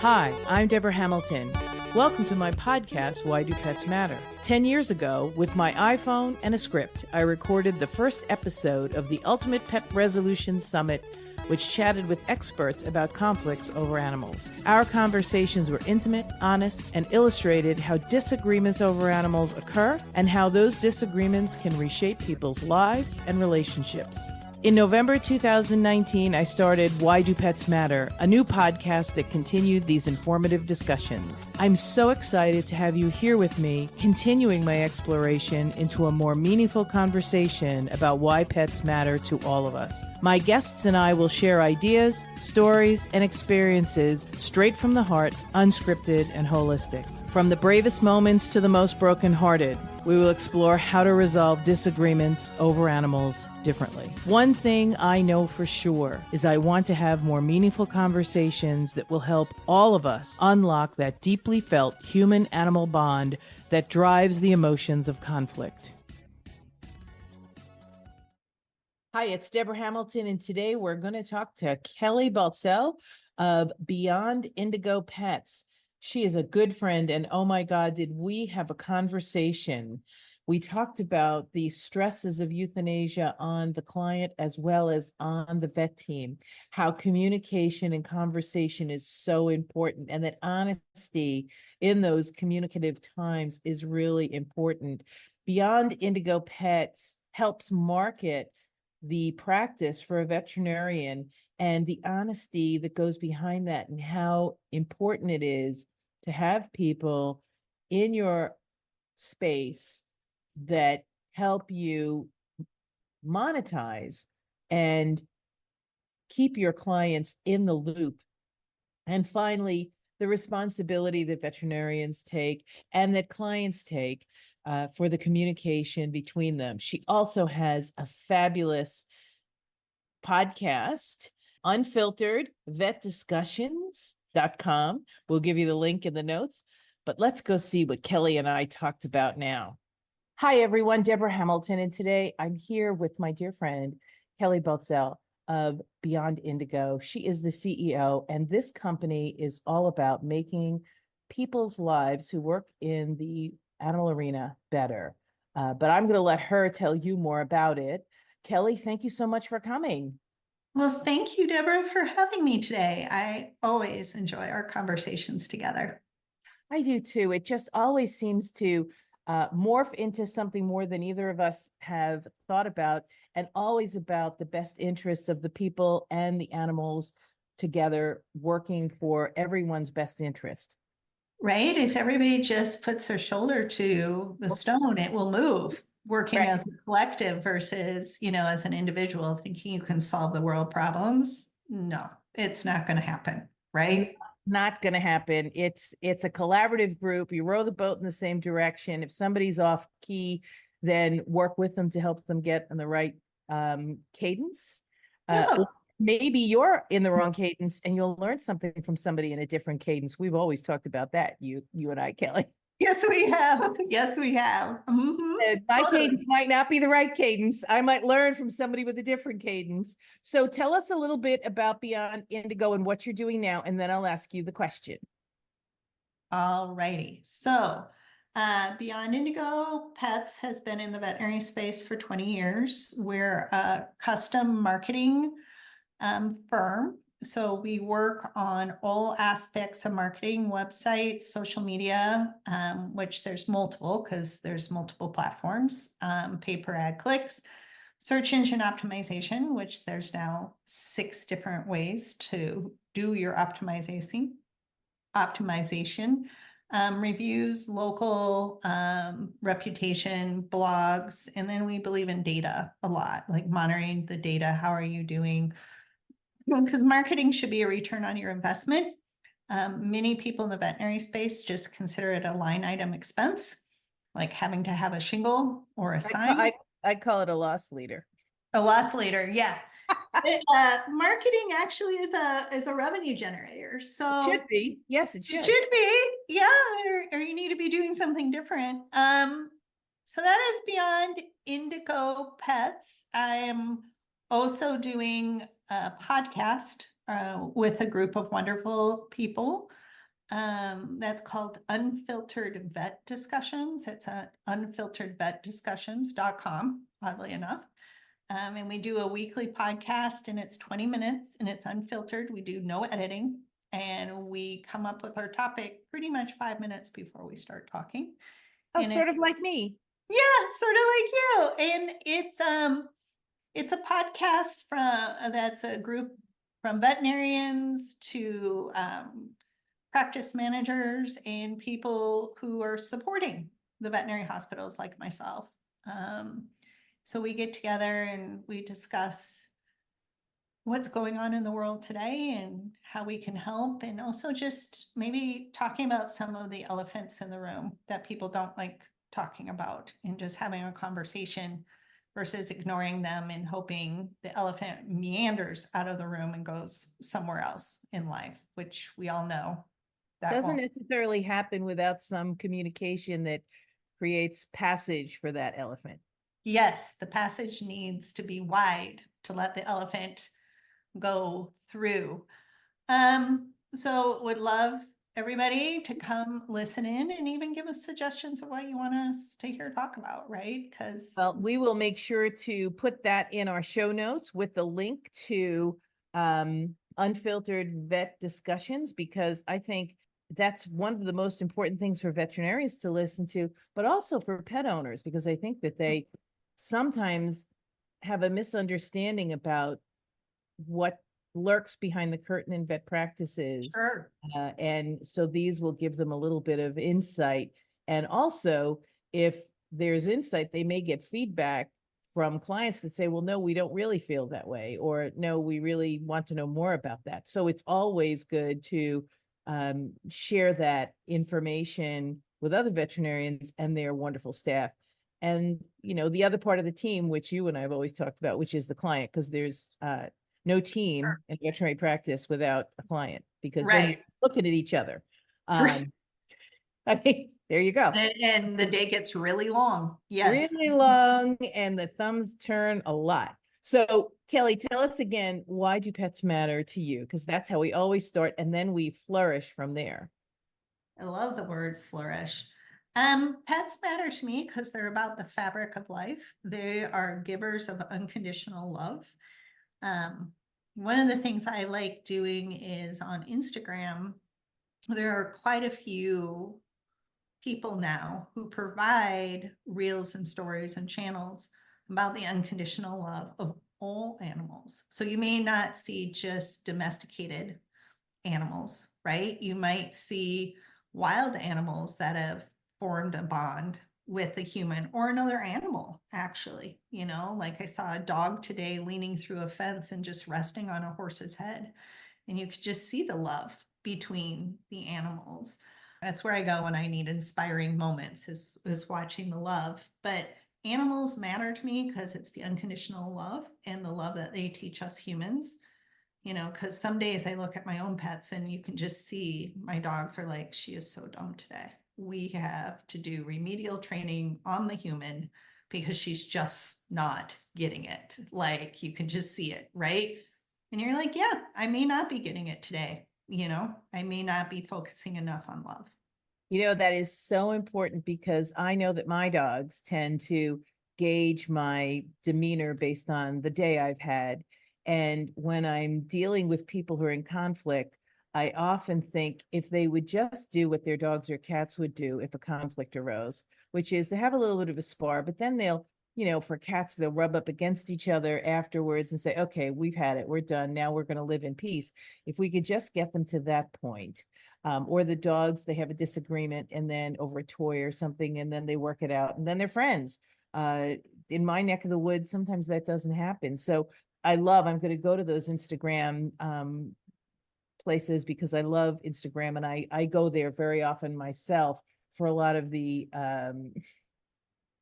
Hi, I'm Deborah Hamilton. Welcome to my podcast, Why Do Pets Matter? 10 years ago, with my iPhone and a script, I recorded the first episode of the Ultimate Pet Resolution Summit, which chatted with experts about conflicts over animals. Our conversations were intimate, honest, and illustrated how disagreements over animals occur and how those disagreements can reshape people's lives and relationships. In November 2019, I started Why Do Pets Matter, a new podcast that continued these informative discussions. I'm so excited to have you here with me, continuing my exploration into a more meaningful conversation about why pets matter to all of us. My guests and I will share ideas, stories, and experiences straight from the heart, unscripted and holistic. From the bravest moments to the most brokenhearted, we will explore how to resolve disagreements over animals differently. One thing I know for sure is I want to have more meaningful conversations that will help all of us unlock that deeply felt human-animal bond that drives the emotions of conflict. Hi, it's Deborah Hamilton, and today we're going to talk to Kelly Baltzell of Beyond Indigo Pets. She is a good friend, and oh my God, did we have a conversation. We talked about the stresses of euthanasia on the client as well as on the vet team, how communication and conversation is so important, and that honesty in those communicative times is really important. Beyond Indigo Pets helps market the practice for a veterinarian and the honesty that goes behind that and how important it is to have people in your space that help you monetize and keep your clients in the loop. And finally, the responsibility that veterinarians take and that clients take for the communication between them. She also has a fabulous podcast, Unfiltered Vet Discussions.com. We'll give you the link in the notes, but let's go see what Kelly and I talked about now. Hi, everyone. Deborah Hamilton, and today I'm here with my dear friend, Kelly Baltzell of Beyond Indigo. She is the CEO, and this company is all about making people's lives who work in the animal arena better. But I'm going to let her tell you more about it. Kelly, thank you so much for coming. Well, thank you, Deborah, for having me today. I always enjoy our conversations together. I do too. It just always seems to morph into something more than either of us have thought about, and always about the best interests of the people and the animals together, working for everyone's best interest. Right? If everybody just puts their shoulder to the stone, it will move. Working Right. as a collective versus, as an individual thinking you can solve the world problems. No, it's not going to happen. Right? Not going to happen. It's a collaborative group. You row the boat in the same direction. If somebody's off key, then work with them to help them get on the right cadence. Yeah. Maybe you're in the wrong cadence and you'll learn something from somebody in a different cadence. We've always talked about that, you and I, Kelly. Yes, we have. Yes, we have. My cadence might not be the right cadence. I might learn from somebody with a different cadence. So tell us a little bit about Beyond Indigo and what you're doing now, and then I'll ask you the question. All righty. So Beyond Indigo Pets has been in the veterinary space for 20 years. We're a custom marketing firm. So we work on all aspects of marketing, websites, social media, which there's multiple because there's multiple platforms, pay-per ad clicks, search engine optimization, which there's now 6 different ways to do your optimization, reviews, local reputation, blogs, and then we believe in data a lot, like monitoring the data. How are you doing? Because marketing should be a return on your investment. Many people in the veterinary space just consider it a line item expense, like having to have a shingle or a sign. I call it a loss leader. A loss leader, yeah. Marketing actually is a revenue generator. So it should be. Yes, it should. It should be. Yeah, or you need to be doing something different. So that is Beyond Indigo Pets. I am also doing a podcast with a group of wonderful people. That's called Unfiltered Vet Discussions. It's at unfilteredvetdiscussions.com, oddly enough. And we do a weekly podcast, and it's 20 minutes, and it's unfiltered. We do no editing, and we come up with our topic pretty much 5 minutes before we start talking. Oh, And sort of like me. yeah, sort of like you. And it's a podcast that's a group from veterinarians to practice managers and people who are supporting the veterinary hospitals like myself. So we get together and we discuss what's going on in the world today and how we can help, and also just maybe talking about some of the elephants in the room that people don't like talking about, and just having a conversation versus ignoring them and hoping the elephant meanders out of the room and goes somewhere else in life, which we all know that Doesn't won't. necessarily happen without some communication that creates passage for that elephant. Yes, the passage needs to be wide to let the elephant go through. So would love everybody to come listen in and even give us suggestions of what you want us to hear talk about, right? Because Well, we will make sure to put that in our show notes with the link to Unfiltered Vet Discussions, because I think that's one of the most important things for veterinarians to listen to, but also for pet owners, because I think that they sometimes have a misunderstanding about what lurks behind the curtain in vet practices. sure. And so these will give them a little bit of insight. And also, if there's insight, they may get feedback from clients that say, well, no, we don't really feel that way, or no, we really want to know more about that. So it's always good to share that information with other veterinarians and their wonderful staff. And, you know, the other part of the team, which you and I have always talked about, which is the client, because there's no team Sure. in veterinary practice without a client, because then Right. you're looking at each other. Right. I mean, there you go. And the day gets really long. Yes. Really long, and the thumbs turn a lot. So, Kelly, tell us again, why do pets matter to you? Because that's how we always start, and then we flourish from there. I love the word flourish. Pets matter to me because they're about the fabric of life. They are givers of unconditional love. One of the things I like doing is on Instagram, there are quite a few people now who provide reels and stories and channels about the unconditional love of all animals. So you may not see just domesticated animals, right? You might see wild animals that have formed a bond with a human or another animal, actually. You know, like I saw a dog today leaning through a fence and just resting on a horse's head. And you could just see the love between the animals. That's where I go when I need inspiring moments, is watching the love. But animals matter to me because it's the unconditional love and the love that they teach us humans. You know, because some days I look at my own pets and you can just see my dogs are like, she is so dumb today. We have to do remedial training on the human because she's just not getting it. Like you can just see it, right? And you're like, yeah, I may not be getting it today. You know, I may not be focusing enough on love. You know, that is so important, because I know that my dogs tend to gauge my demeanor based on the day I've had. And when I'm dealing with people who are in conflict, I often think if they would just do what their dogs or cats would do if a conflict arose, which is they have a little bit of a spar, but then they'll, you know, for cats, they'll rub up against each other afterwards and say, okay, we've had it, we're done. Now we're going to live in peace. If we could just get them to that point. Or the dogs, they have a disagreement and then over a toy or something, and then they work it out and then they're friends. In my neck of the woods, sometimes that doesn't happen. So I'm going to go to those Instagram places because I love Instagram, and I go there very often myself for a lot of the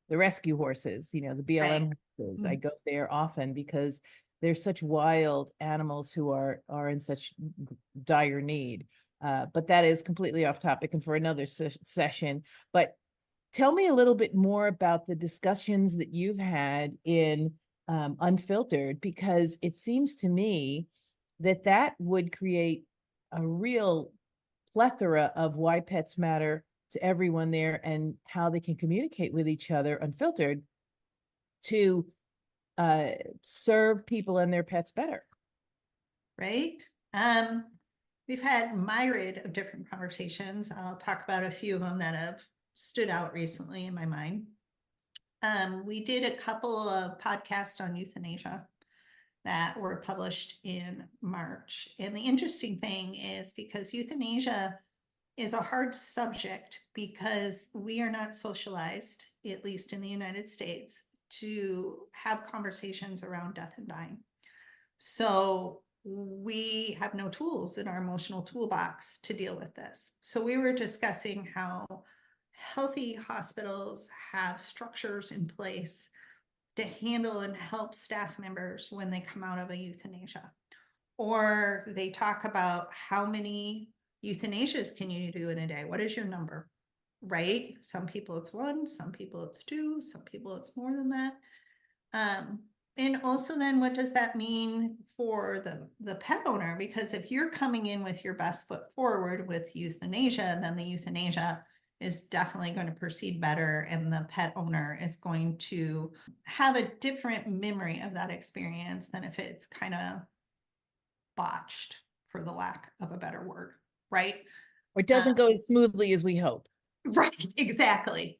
rescue horses, you know, the BLM Right. horses. I go there often because they're such wild animals who are in such dire need. But that is completely off topic and for another session. But tell me a little bit more about the discussions that you've had in Unfiltered, because it seems to me that that would create a real plethora of why pets matter to everyone there and how they can communicate with each other unfiltered to serve people and their pets better. Right? We've had myriad of different conversations. I'll talk about a few of them that have stood out recently in my mind. We did a couple of podcasts on euthanasia that were published in March. And the interesting thing is because euthanasia is a hard subject because we are not socialized, at least in the United States, to have conversations around death and dying. So we have no tools in our emotional toolbox to deal with this. So we were discussing how healthy hospitals have structures in place to handle and help staff members when they come out of a euthanasia. Or they talk about how many euthanasias can you do in a day? What is your number? Right? Some people it's one, some people it's two, some people it's more than that. And also then what does that mean for the pet owner? Because if you're coming in with your best foot forward with euthanasia, then the euthanasia is definitely going to proceed better, and the pet owner is going to have a different memory of that experience than if it's kind of botched, for the lack of a better word, right? Or it doesn't go as smoothly as we hope. Right, exactly.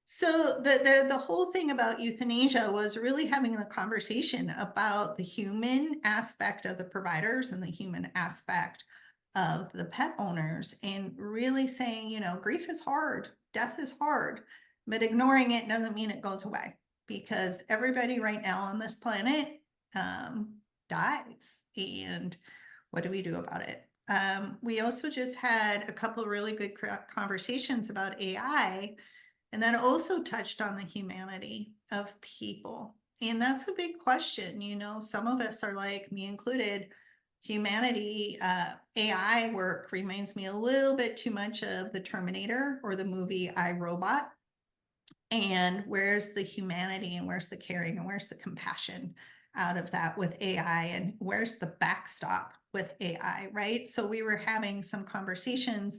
So the whole thing about euthanasia was really having the conversation about the human aspect of the providers and the human aspect of the pet owners, and really saying, you know, grief is hard, death is hard, but ignoring it doesn't mean it goes away, because everybody right now on this planet dies. And what do we do about it? We also just had a couple of really good conversations about AI, and that also touched on the humanity of people. And that's a big question. You know, some of us are like, me included, humanity, AI work reminds me a little bit too much of the Terminator or the movie I, Robot. And where's the humanity and where's the caring and where's the compassion out of that with AI, and where's the backstop with AI, right? So we were having some conversations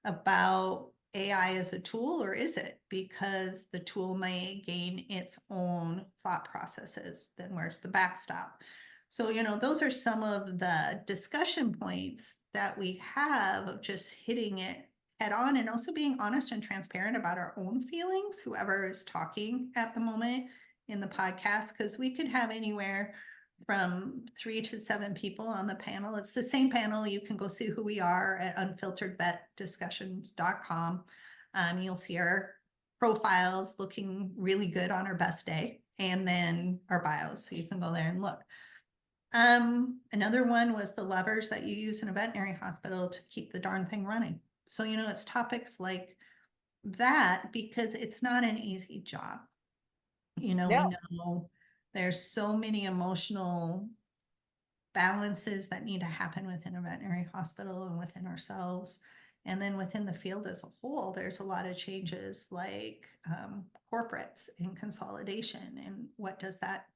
about AI as a tool, or is it? Because the tool may gain its own thought processes, then where's the backstop? So, you know, those are some of the discussion points that we have of just hitting it head on, and also being honest and transparent about our own feelings, whoever is talking at the moment in the podcast, because we could have anywhere from 3 to 7 people on the panel. It's the same panel. You can go see who we are at unfilteredvetdiscussions.com. You'll see our profiles looking really good on our best day, and then our bios. So you can go there and look. Another one was the levers that you use in a veterinary hospital to keep the darn thing running. So, you know, it's topics like that, because it's not an easy job. You know, No. we know there's so many emotional balances that need to happen within a veterinary hospital and within ourselves. And then within the field as a whole, there's a lot of changes like corporates and consolidation. And what does that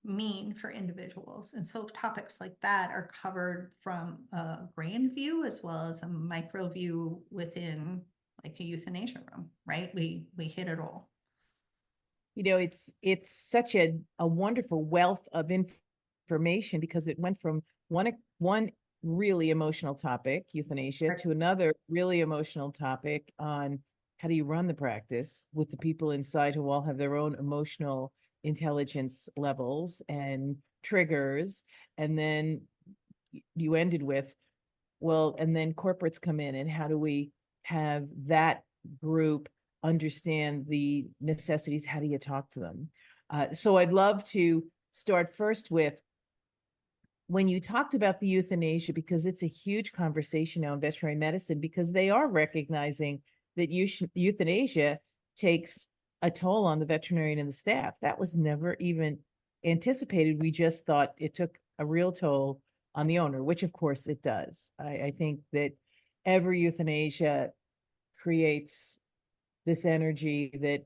mean for individuals? And so topics like that are covered from a grand view as well as a micro view within like a euthanasia room, right? We hit it all. You know, it's such a wonderful wealth of information, because it went from one really emotional topic, euthanasia, Right. to another really emotional topic on how do you run the practice with the people inside who all have their own emotional intelligence levels and triggers. And then you ended with, well, and then corporates come in, and how do we have that group understand the necessities? How do you talk to them? So I'd love to start first with, when you talked about the euthanasia, because it's a huge conversation now in veterinary medicine, because they are recognizing that euthanasia takes a toll on the veterinarian and the staff. That was never even anticipated. We just thought it took a real toll on the owner, which of course it does. I think that every euthanasia creates this energy that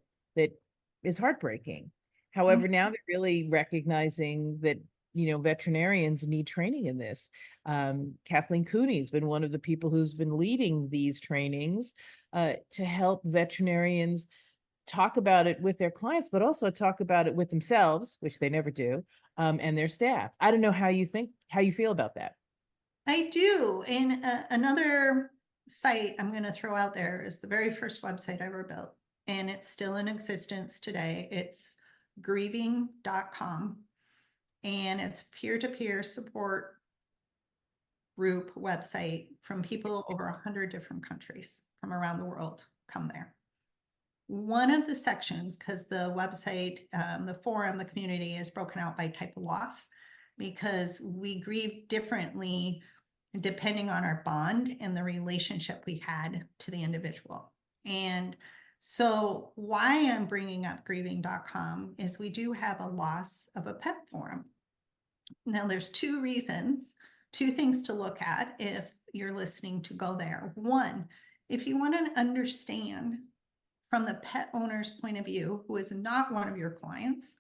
is heartbreaking. However, now they're really recognizing that veterinarians need training in this. Kathleen Cooney's been one of the people who's been leading these trainings to help veterinarians talk about it with their clients, but also talk about it with themselves, which they never do, and their staff. I don't know how you feel about that. I do. And another site I'm going to throw out there is the very first website I ever built, and it's still in existence today. It's grieving.com, and it's peer-to-peer support group website from people over 100 different countries from around the world come there. One of the sections, because the website, the forum, the community is broken out by type of loss, because we grieve differently depending on our bond and the relationship we had to the individual. And so why I'm bringing up grieving.com is we do have a loss of a pet forum. Now there's two things to look at if you're listening to go there. One, if you want to understand from the pet owner's point of view, who is not one of your clients,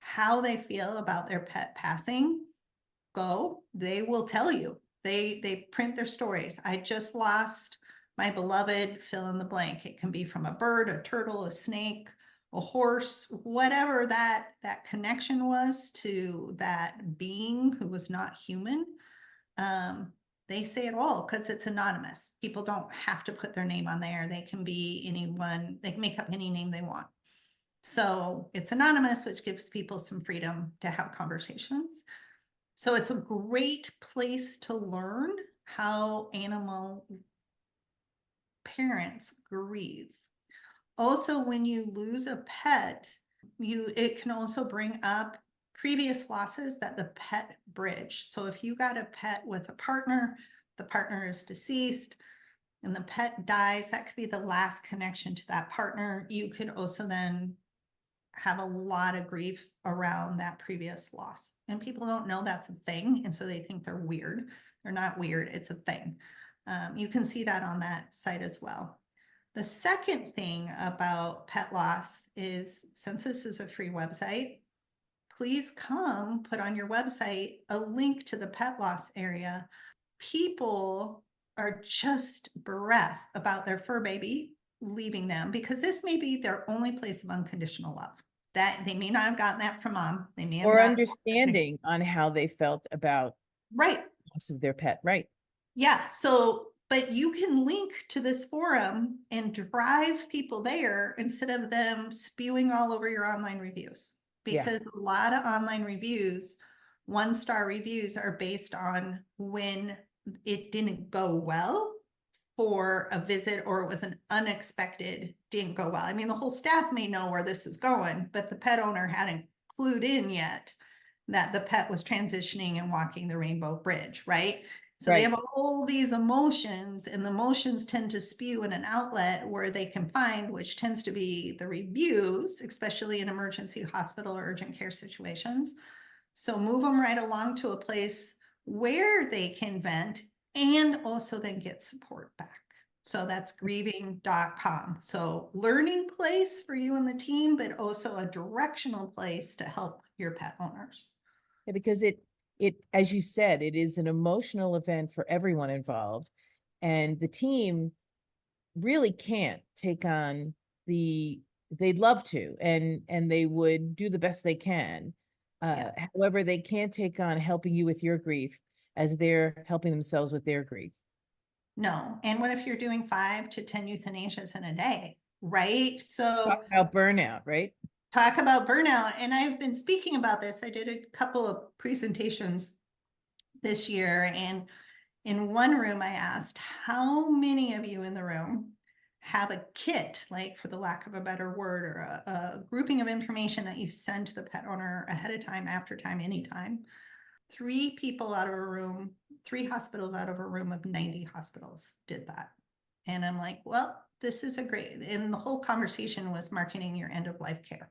how they feel about their pet passing, they will tell you. They print their stories. I just lost my beloved fill in the blank. It can be from a bird, a turtle, a snake, a horse, whatever that connection was to that being who was not human. They say it all because it's anonymous. People don't have to put their name on there. They can be anyone. They can make up any name they want. So it's anonymous, which gives people some freedom to have conversations. So it's a great place to learn how animal parents grieve. Also, when you lose a pet, it can also bring up previous losses that the pet bridged. So if you got a pet with a partner, the partner is deceased, and the pet dies, that could be the last connection to that partner. You could also then have a lot of grief around that previous loss. And people don't know that's a thing, and so they think they're weird. They're not weird, it's a thing. You can see that on that site as well. The second thing about pet loss is, since this is a free website, please put on your website a link to the pet loss area. People are just bereft about their fur baby leaving them, because this may be their only place of unconditional love. That they may not have gotten that from mom. They may have Or understanding on how they felt about right loss of their pet. Right. Yeah. So, but you can link to this forum and drive people there instead of them spewing all over your online reviews, because a lot of online reviews, 1-star reviews, are based on when it didn't go well for a visit, or it was an unexpected, didn't go well. I mean, the whole staff may know where this is going, but the pet owner hadn't clued in yet that the pet was transitioning and walking the rainbow bridge, right? So they have all these emotions, and the emotions tend to spew in an outlet where they can find, which tends to be the reviews, especially in emergency hospital or urgent care situations. So move them right along to a place where they can vent and also then get support back. So that's grieving.com. So learning place for you and the team, but also a directional place to help your pet owners. Yeah, because it, as you said, it is an emotional event for everyone involved, and the team really can't take on they'd love to, and they would do the best they can. However, they can't take on helping you with your grief as they're helping themselves with their grief. No. And what if you're doing 5 to 10 euthanasias in a day, right? So talk about burnout, right? Talk about burnout. And I've been speaking about this. I did a couple of presentations this year, and in one room I asked, how many of you in the room have a kit, like, for the lack of a better word, or a grouping of information that you send to the pet owner ahead of time, after time, anytime? 3 people out of a room, 3 hospitals out of a room of 90 hospitals did that. And I'm like, well, this is a great, and the whole conversation was marketing your end of life care.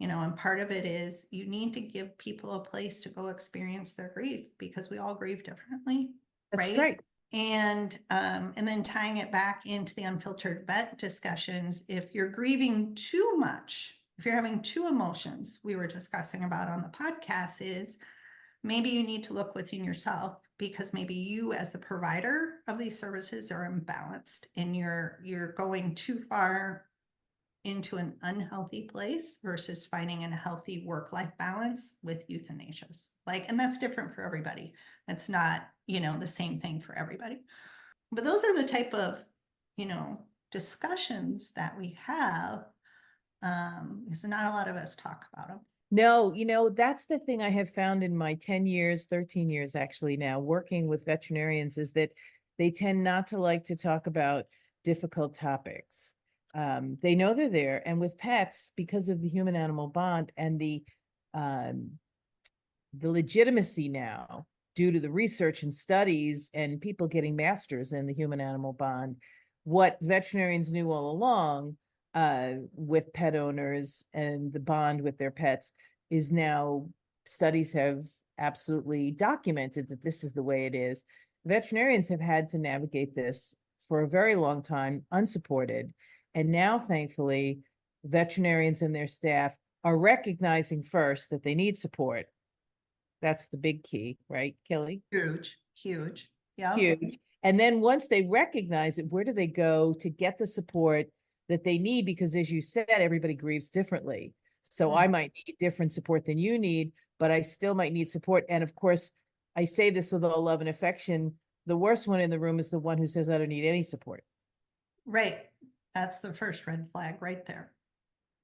And part of it is you need to give people a place to go experience their grief, because we all grieve differently. That's right. And then tying it back into the unfiltered vet discussions, if you're grieving too much, if you're having 2 emotions, we were discussing about on the podcast, is maybe you need to look within yourself, because maybe you as the provider of these services are imbalanced and you're going too far into an unhealthy place versus finding a healthy work-life balance with euthanasias. Like, and that's different for everybody. That's not, the same thing for everybody. But those are the type of, discussions that we have. Because not a lot of us talk about them. No, that's the thing I have found in my 10 years, 13 years actually now, working with veterinarians, is that they tend not to like to talk about difficult topics. They know they're there. And with pets, because of the human animal bond and the legitimacy now, due to the research and studies and people getting masters in the human animal bond, what veterinarians knew all along with pet owners and the bond with their pets is now studies have absolutely documented that this is the way it is. Veterinarians have had to navigate this for a very long time, unsupported. And now, thankfully, veterinarians and their staff are recognizing first that they need support. That's the big key, right, Kelly? Huge. Yeah. Huge. And then once they recognize it, where do they go to get the support that they need? Because as you said, everybody grieves differently. So I might need different support than you need, but I still might need support. And of course, I say this with all love and affection. The worst one in the room is the one who says, I don't need any support. Right. That's the first red flag right there.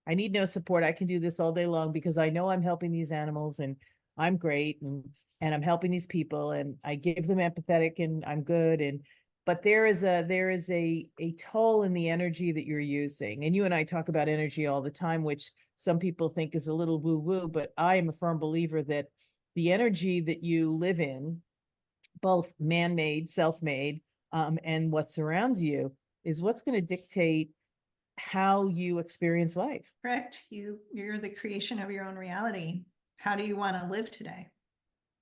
I need no support. I can do this all day long because I know I'm helping these animals and I'm great and I'm helping these people and I give them empathetic and I'm good. But there is a toll in the energy that you're using. And you and I talk about energy all the time, which some people think is a little woo-woo, but I am a firm believer that the energy that you live in, both man-made, self-made, and what surrounds you, is what's going to dictate how you experience life. Correct. You're the creation of your own reality. How do you want to live today?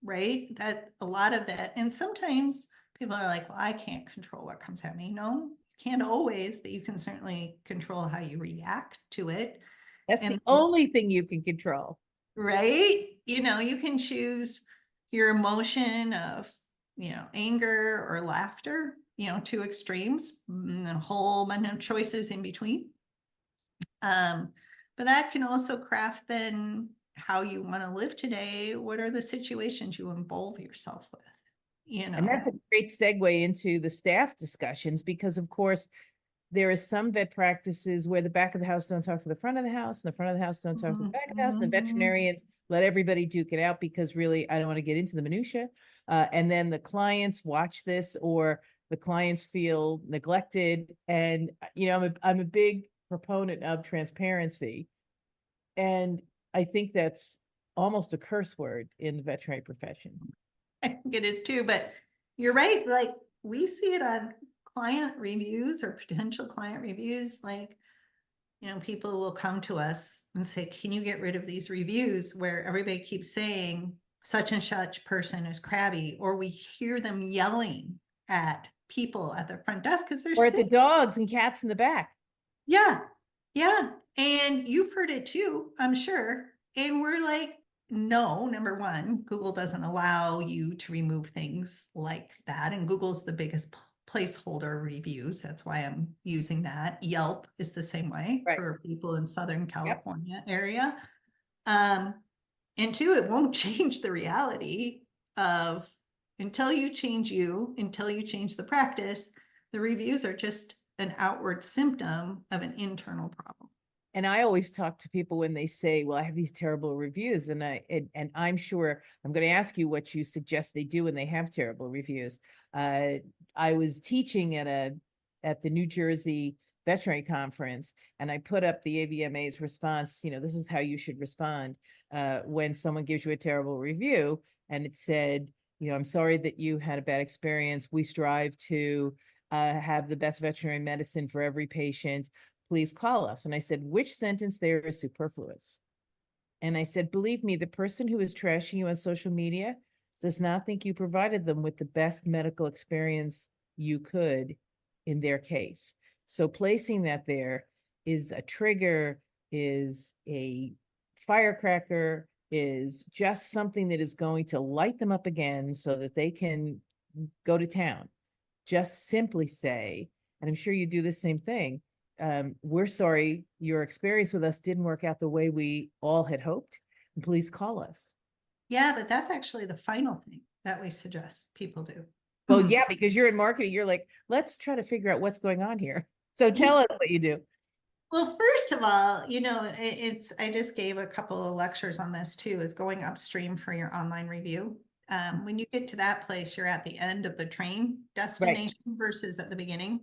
Right? That a lot of that. And sometimes people are like, well, I can't control what comes at me. No, you can't always, but you can certainly control how you react to it. That's the only thing you can control. Right? You can choose your emotion of, anger or laughter, two extremes, and a whole bunch of choices in between. But that can also craft then how you want to live today. What are the situations you involve yourself with? And that's a great segue into the staff discussions, because of course there are some vet practices where the back of the house don't talk to the front of the house and the front of the house don't talk to the back of the house. And the veterinarians let everybody duke it out because really, I don't want to get into the minutia. And then the clients watch this or the clients feel neglected. And, I'm a big proponent of transparency. And I think that's almost a curse word in the veterinary profession. I think it is too, but you're right. Like, we see it on client reviews or potential client reviews. Like, people will come to us and say, can you get rid of these reviews where everybody keeps saying such and such person is crabby, or we hear them yelling at people at the front desk because they're or at the dogs and cats in the back. Yeah. And you've heard it too, I'm sure. And we're like, no, number one, Google doesn't allow you to remove things like that. And Google's the biggest placeholder reviews. That's why I'm using that. Yelp is the same way for people in Southern California area. And two, it won't change the reality of until you change the practice, the reviews are just an outward symptom of an internal problem. And I always talk to people when they say, well, I have these terrible reviews. And I'm sure I'm going to ask you what you suggest they do when they have terrible reviews. I was teaching at the New Jersey veterinary conference, and I put up the AVMA's response. This is how you should respond when someone gives you a terrible review. And it said, I'm sorry that you had a bad experience. We strive to have the best veterinary medicine for every patient. Please call us. And I said, which sentence there is superfluous? And I said, believe me, the person who is trashing you on social media does not think you provided them with the best medical experience you could in their case. So placing that there is a trigger, is a firecracker, is just something that is going to light them up again so that they can go to town. Just simply say, and I'm sure you do the same thing, we're sorry your experience with us didn't work out the way we all had hoped. Please call us. Yeah, but that's actually the final thing that we suggest people do. Well, yeah, because you're in marketing, you're like, let's try to figure out what's going on here. So tell us what you do. Well, first of all, I just gave a couple of lectures on this too, is going upstream for your online review. When you get to that place, you're at the end of the train destination versus at the beginning.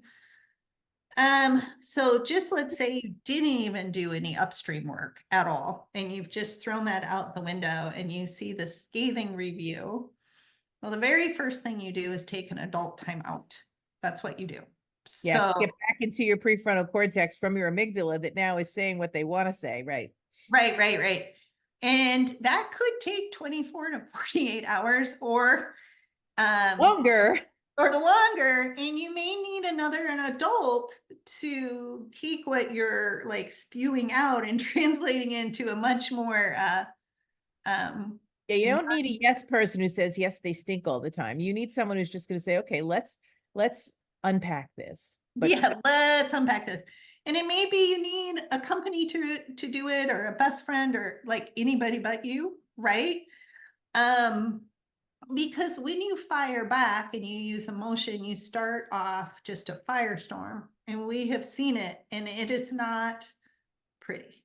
So just let's say you didn't even do any upstream work at all, and you've just thrown that out the window and you see the scathing review. Well, the very first thing you do is take an adult timeout. That's what you do. Yeah, So get back into your prefrontal cortex from your amygdala that now is saying what they want to say, right? Right. And that could take 24 to 48 hours or longer. And you may need an adult to take what you're like spewing out and translating into a much more yeah, you don't need a yes person who says yes, they stink all the time. You need someone who's just going to say, okay, let's unpack this. But yeah, let's unpack this. And it may be you need a company to do it, or a best friend, or like anybody but you, right? Because when you fire back and you use emotion, you start off just a firestorm, and we have seen it, and it is not pretty,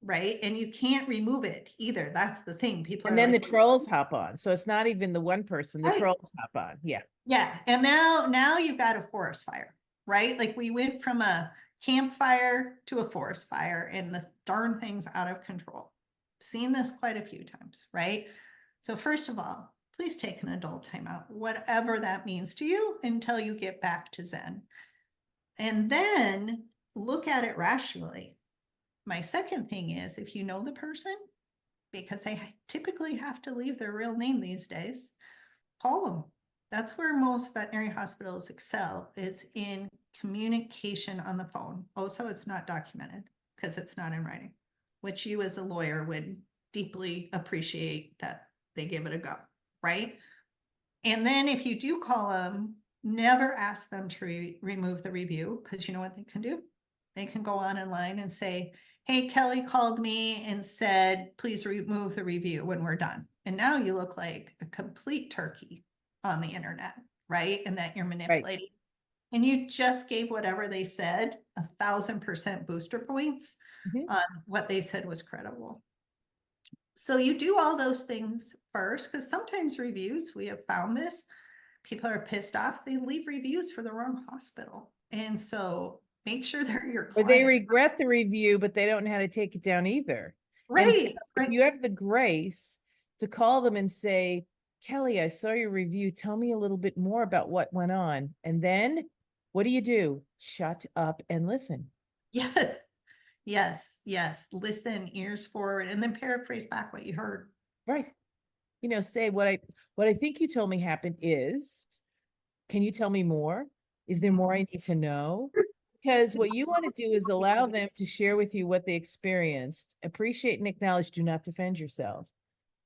right? And you can't remove it either. That's the thing. People and are then like, the trolls hop on. So it's not even the one person, the right. Trolls hop on. Yeah. Yeah. And now you've got a forest fire, right? Like we went from a campfire to a forest fire, and the darn thing's out of control. Seen this quite a few times, right? So first of all, please take an adult timeout, whatever that means to you, until you get back to Zen. And then look at it rationally. My second thing is, if you know the person, because they typically have to leave their real name these days, call them. That's where most veterinary hospitals excel, is in communication on the phone. Also, it's not documented because it's not in writing, which you as a lawyer would deeply appreciate that they give it a go, right? And then if you do call them, never ask them to remove the review, because you know what they can do? They can go on in line and say, hey, Kelly called me and said, please remove the review when we're done. And now you look like a complete turkey on the internet, right? And that you're manipulating. Right. And you just gave whatever they said 1,000% booster points on what they said was credible. So you do all those things first, because sometimes reviews, we have found this, people are pissed off, they leave reviews for the wrong hospital. And so make sure they're your client. Or they regret the review, but they don't know how to take it down either. Right. So if you have the grace to call them and say, Kelly, I saw your review. Tell me a little bit more about what went on. And then what do? Shut up and listen. Yes. Listen, ears forward, and then paraphrase back what you heard. Right. Say what I think you told me happened is, can you tell me more? Is there more I need to know? Because what you want to do is allow them to share with you what they experienced, appreciate and acknowledge, do not defend yourself.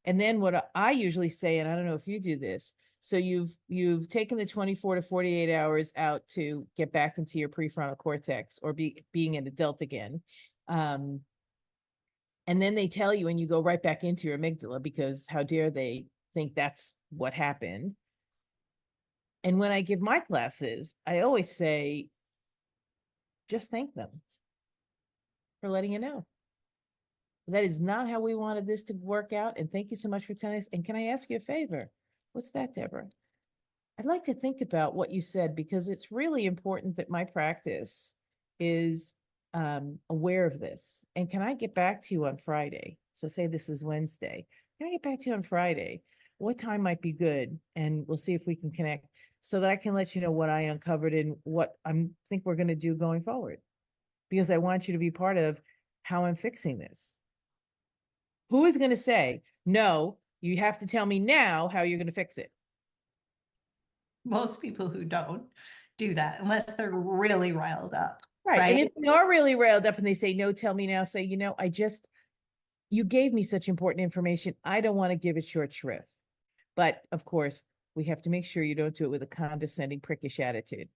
And then what I usually say, and I don't know if you do this, so you've taken the 24 to 48 hours out to get back into your prefrontal cortex, or being an adult again. And then they tell you, and you go right back into your amygdala, because how dare they think that's what happened. And when I give my classes, I always say, just thank them for letting you know. That is not how we wanted this to work out. And thank you so much for telling us. And can I ask you a favor? What's that, Deborah? I'd like to think about what you said, because it's really important that my practice is aware of this. And can I get back to you on Friday? So say this is Wednesday. Can I get back to you on Friday? What time might be good? And we'll see if we can connect, so that I can let you know what I uncovered and what I think we're going to do going forward. Because I want you to be part of how I'm fixing this. Who is going to say, no, you have to tell me now how you're going to fix it? Most people who don't do that, unless they're really riled up. Right. And if they are really riled up and they say, no, tell me now, say, you gave me such important information. I don't want to give it short shrift. But of course, we have to make sure you don't do it with a condescending, prickish attitude.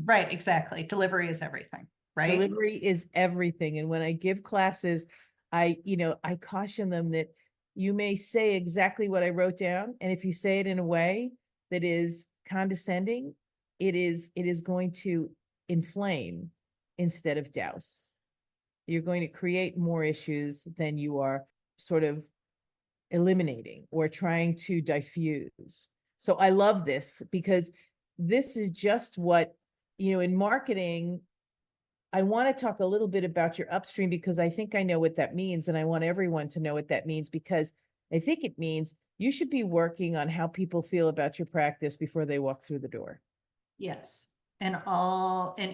Right, exactly. Delivery is everything, right? Delivery is everything. And when I give classes, I caution them that you may say exactly what I wrote down. And if you say it in a way that is condescending, it is going to inflame instead of douse. You're going to create more issues than you are sort of eliminating or trying to diffuse. So I love this because this is just what, in marketing, I want to talk a little bit about your upstream because I think I know what that means. And I want everyone to know what that means because I think it means you should be working on how people feel about your practice before they walk through the door. Yes. And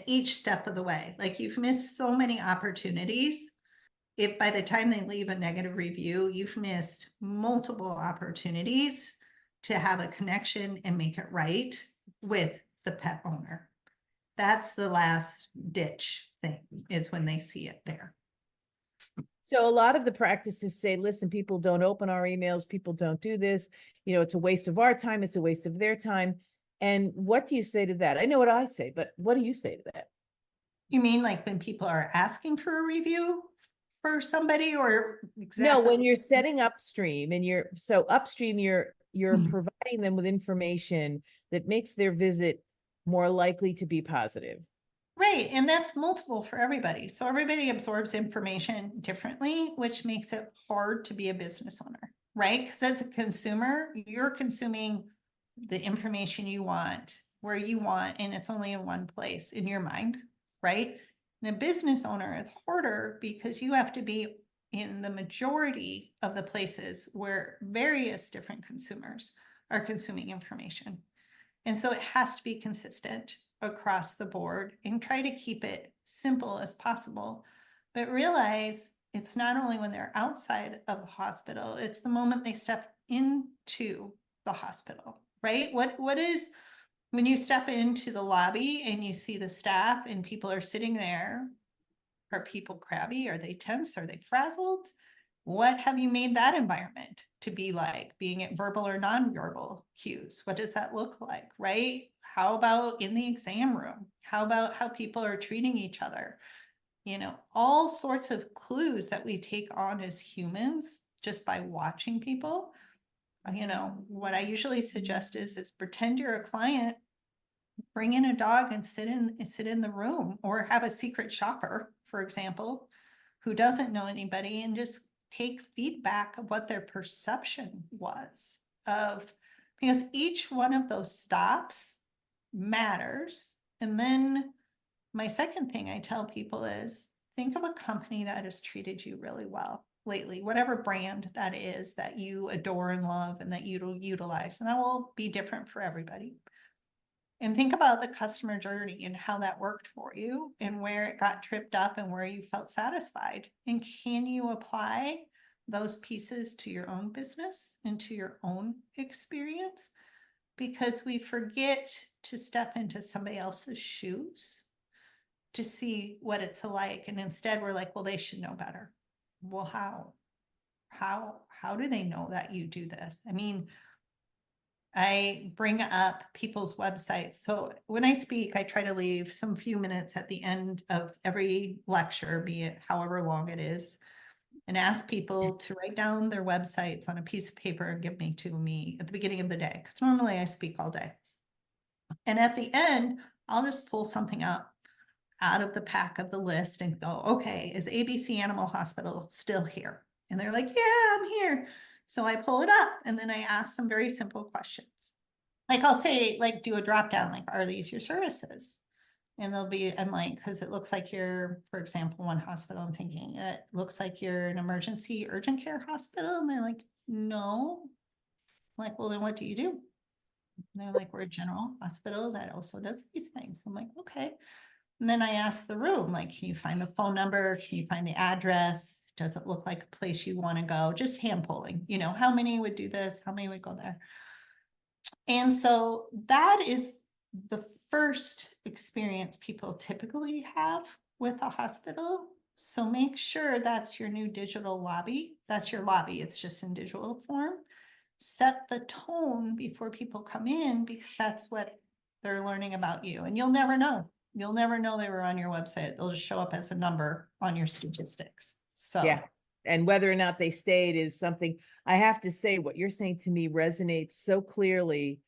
each step of the way, like you've missed so many opportunities. If by the time they leave a negative review, you've missed multiple opportunities to have a connection and make it right with the pet owner. That's the last ditch thing, is when they see it there. So a lot of the practices say, listen, people don't open our emails, people don't do this, it's a waste of our time, it's a waste of their time. And what do you say to that? I know what I say, but what do you say to that? You mean like when people are asking for a review for somebody, or No, exactly? when you're setting upstream and upstream, you're providing them with information that makes their visit more likely to be positive. Right, and that's multiple for everybody. So everybody absorbs information differently, which makes it hard to be a business owner, right? Because as a consumer, you're consuming the information you want, where you want, and it's only in one place in your mind, right? And a business owner, it's harder because you have to be in the majority of the places where various different consumers are consuming information. And so it has to be consistent across the board and try to keep it simple as possible. But realize it's not only when they're outside of the hospital, it's the moment they step into the hospital, right? What is when you step into the lobby and you see the staff and people are sitting there, are people crabby? Are they tense? Are they frazzled? What have you made that environment to be like, being it verbal or nonverbal cues? What does that look like, right? How about in the exam room? How about how people are treating each other? All sorts of clues that we take on as humans just by watching people. What I usually suggest is pretend you're a client, bring in a dog and sit in the room, or have a secret shopper, for example, who doesn't know anybody, and just take feedback of what their perception was because each one of those stops matters. And then my second thing I tell people is think of a company that has treated you really well lately, whatever brand that is that you adore and love and that you utilize. And that will be different for everybody. And think about the customer journey and how that worked for you and where it got tripped up and where you felt satisfied. And can you apply those pieces to your own business and to your own experience? Because we forget to step into somebody else's shoes to see what it's like. And instead we're like, well, they should know better. Well, how? How do they know that you do this? I mean, I bring up people's websites. So when I speak, I try to leave some few minutes at the end of every lecture, be it however long it is, and ask people to write down their websites on a piece of paper and give me to me at the beginning of the day. Because normally I speak all day. And at the end, I'll just pull something up out of the pack of the list and go, okay, is ABC Animal Hospital still here? And they're like, yeah, I'm here. So I pull it up and then I ask some very simple questions. Like I'll say, like, do a drop down, like, are these your services? And I'm like, because it looks like you're, for example, one hospital, I'm thinking, it looks like you're an emergency urgent care hospital. And they're like, no. I'm like, well, then what do you do? And they're like, we're a general hospital that also does these things. I'm like, okay. And then I ask the room, like, can you find the phone number? Can you find the address? Does it look like a place you want to go? Just hand polling, how many would do this? How many would go there? And so that is the first experience people typically have with a hospital. So make sure that's your new digital lobby. That's your lobby. It's just in digital form. Set the tone before people come in, because that's what they're learning about you. And you'll never know. You'll never know they were on your website. They'll just show up as a number on your statistics. So Yeah. And whether or not they stayed is something. I have to say, what you're saying to me resonates so clearly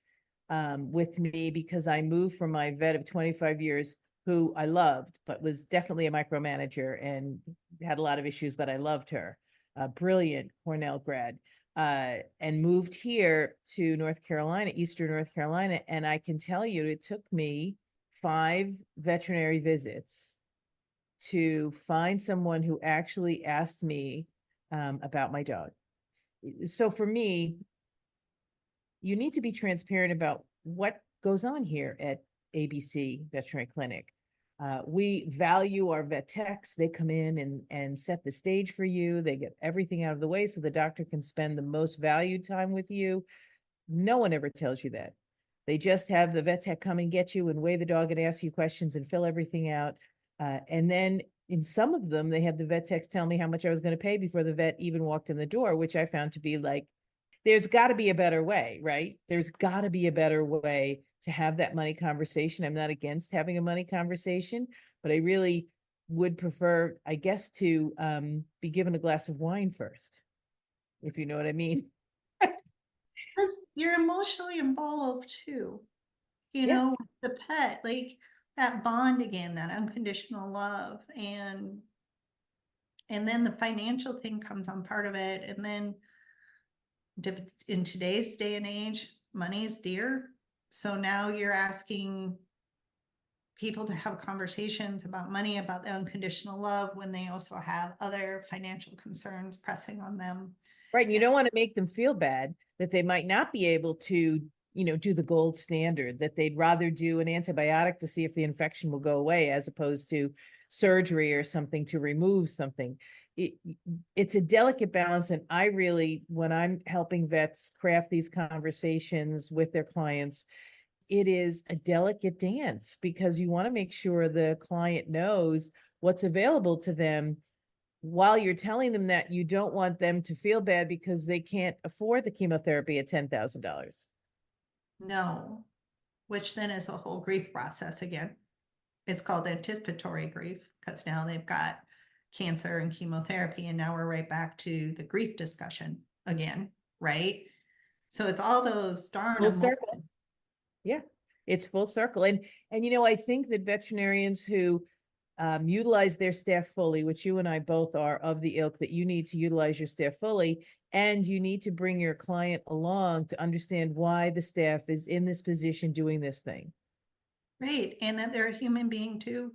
with me, because I moved from my vet of 25 years, who I loved, but was definitely a micromanager and had a lot of issues, but I loved her. A brilliant Cornell grad. And moved here to North Carolina, Eastern North Carolina. And I can tell you, it took me 5 veterinary visits to find someone who actually asked me about my dog. So for me, you need to be transparent about what goes on here at ABC Veterinary Clinic. We value our vet techs. They come in and set the stage for you. They get everything out of the way so the doctor can spend the most valued time with you. No one ever tells you that. They just have the vet tech come and get you and weigh the dog and ask you questions and fill everything out. And then in some of them, they had the vet techs tell me how much I was going to pay before the vet even walked in the door, which I found to be like, there's got to be a better way, right? There's got to be a better way to have that money conversation. I'm not against having a money conversation, but I really would prefer, I guess, to be given a glass of wine first, if you know what I mean. because you're emotionally involved too, Yeah. with the pet, like that bond again, that unconditional love. And then the financial thing comes on part of it. And then in today's day and age, money is dear. So now you're asking people to have conversations about money, about the unconditional love, when they also have other financial concerns pressing on them. Right. And you don't want to make them feel bad that they might not be able to, do the gold standard, that they'd rather do an antibiotic to see if the infection will go away as opposed to surgery or something to remove something. It's a delicate balance. And I really, when I'm helping vets craft these conversations with their clients, it is a delicate dance, because you want to make sure the client knows what's available to them while you're telling them that you don't want them to feel bad because they can't afford the chemotherapy at $10,000. No, which then is a whole grief process again. It's called anticipatory grief, because now they've got cancer and chemotherapy, and now we're right back to the grief discussion again, right? So it's all those darn Full circle. Yeah, it's full circle. And I think that veterinarians who utilize their staff fully, which you and I both are of the ilk that you need to utilize your staff fully, and you need to bring your client along to understand why the staff is in this position doing this thing. Right, and that they're a human being too.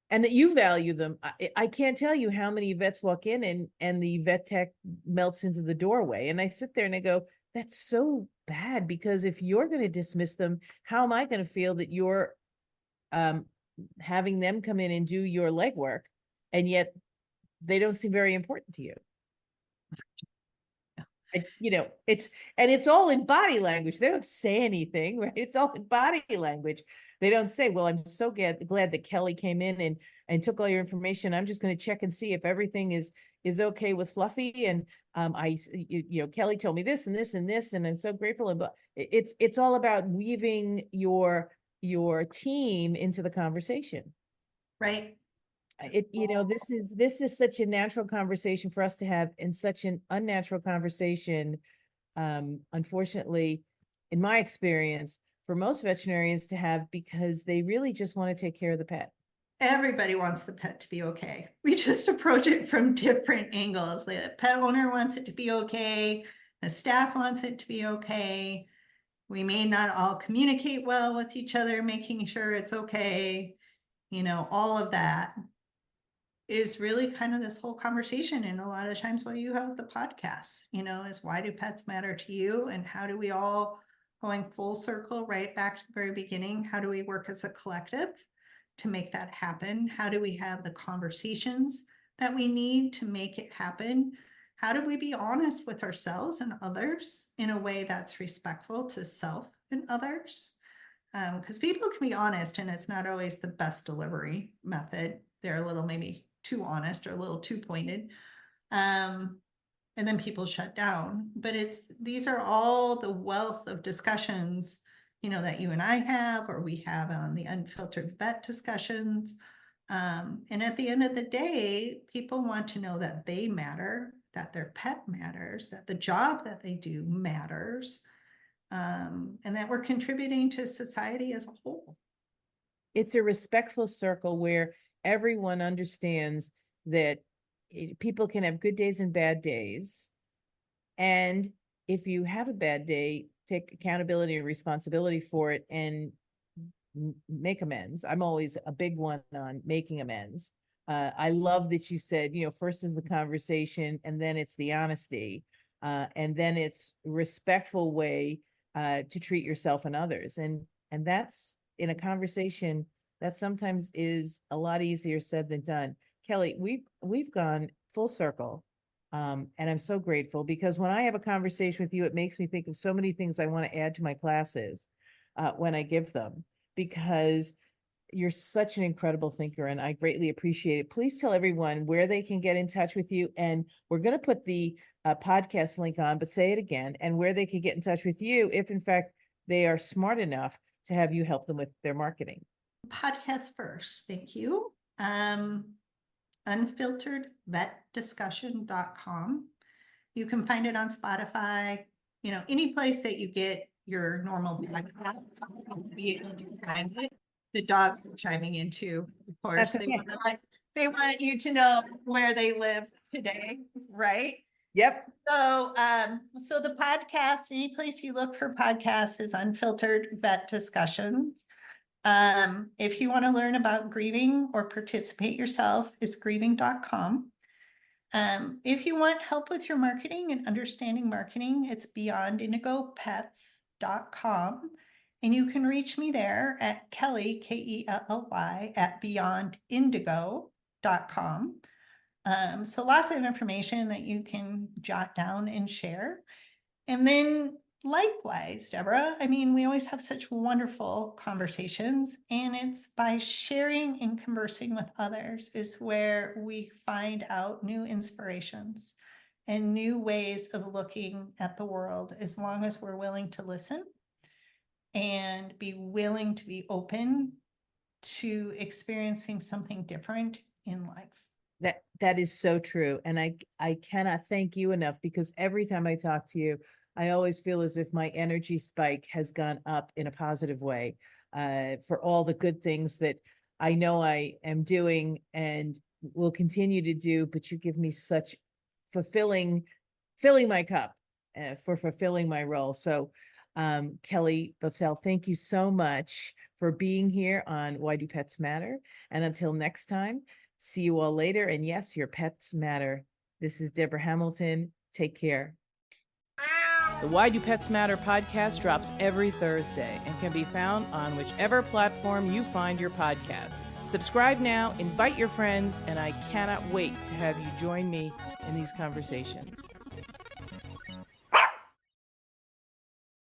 And that you value them. I can't tell you how many vets walk in and the vet tech melts into the doorway. And I sit there and I go, that's so bad, because if you're going to dismiss them, how am I going to feel that you're having them come in and do your legwork, and yet they don't seem very important to you? It's all in body language. They don't say anything, right? It's all in body language. They don't say, well, I'm so glad that Kelly came in and took all your information. I'm just going to check and see if everything is okay with Fluffy. And Kelly told me this and this and this, and I'm so grateful. And it's all about weaving your team into the conversation. Right. This is such a natural conversation for us to have, and such an unnatural conversation, unfortunately, in my experience, for most veterinarians to have, because they really just want to take care of the pet. Everybody wants the pet to be okay. We just approach it from different angles. The pet owner wants it to be okay. The staff wants it to be okay. We may not all communicate well with each other, making sure it's okay. All of that is really kind of this whole conversation. And a lot of times what you have with the podcast, is why do pets matter to you? And how do we all, going full circle right back to the very beginning, how do we work as a collective to make that happen? How do we have the conversations that we need to make it happen? How do we be honest with ourselves and others in a way that's respectful to self and others? Because people can be honest and it's not always the best delivery method. They're a little maybe too honest or a little too pointed. And then people shut down. But these are all the wealth of discussions, that you and I have, or we have on the Unfiltered Vet Discussions. And at the end of the day, people want to know that they matter, that their pet matters, that the job that they do matters, and that we're contributing to society as a whole. It's a respectful circle where everyone understands that people can have good days and bad days. And if you have a bad day, take accountability and responsibility for it and make amends. I'm always a big one on making amends. I love that you said, first is the conversation, and then it's the honesty, and then it's respectful way to treat yourself and others. And that's in a conversation that sometimes is a lot easier said than done. Kelly, we've gone full circle. And I'm so grateful because when I have a conversation with you, it makes me think of so many things I want to add to my classes when I give them, because you're such an incredible thinker and I greatly appreciate it. Please tell everyone where they can get in touch with you. And we're going to put the podcast link on, but say it again, and where they can get in touch with you if in fact they are smart enough to have you help them with their marketing. Podcast first. Thank you. unfilteredvetdiscussion.com. You can find it on Spotify, any place that you get your normal podcast, you'll be able to find it. The dogs are chiming in too, of course. That's okay. They want you to know where they live today, right? Yep. So the podcast, any place you look for podcasts is Unfiltered Vet Discussions. If you want to learn about grieving or participate yourself, is grieving.com. If you want help with your marketing and understanding marketing, it's beyondindigopets.com. And you can reach me there at Kelly, Kelly, at beyondindigo.com. So lots of information that you can jot down and share. And then likewise, Deborah, we always have such wonderful conversations, and it's by sharing and conversing with others is where we find out new inspirations and new ways of looking at the world, as long as we're willing to listen and be willing to be open to experiencing something different in life. That is so true. And I cannot thank you enough, because every time I talk to you, I always feel as if my energy spike has gone up in a positive way for all the good things that I know I am doing and will continue to do. But you give me such filling my cup for fulfilling my role. So Kelly Baltzell, thank you so much for being here on Why Do Pets Matter? And until next time, see you all later. And yes, your pets matter. This is Deborah Hamilton. Take care. The Why Do Pets Matter podcast drops every Thursday and can be found on whichever platform you find your podcast. Subscribe now, invite your friends, and I cannot wait to have you join me in these conversations.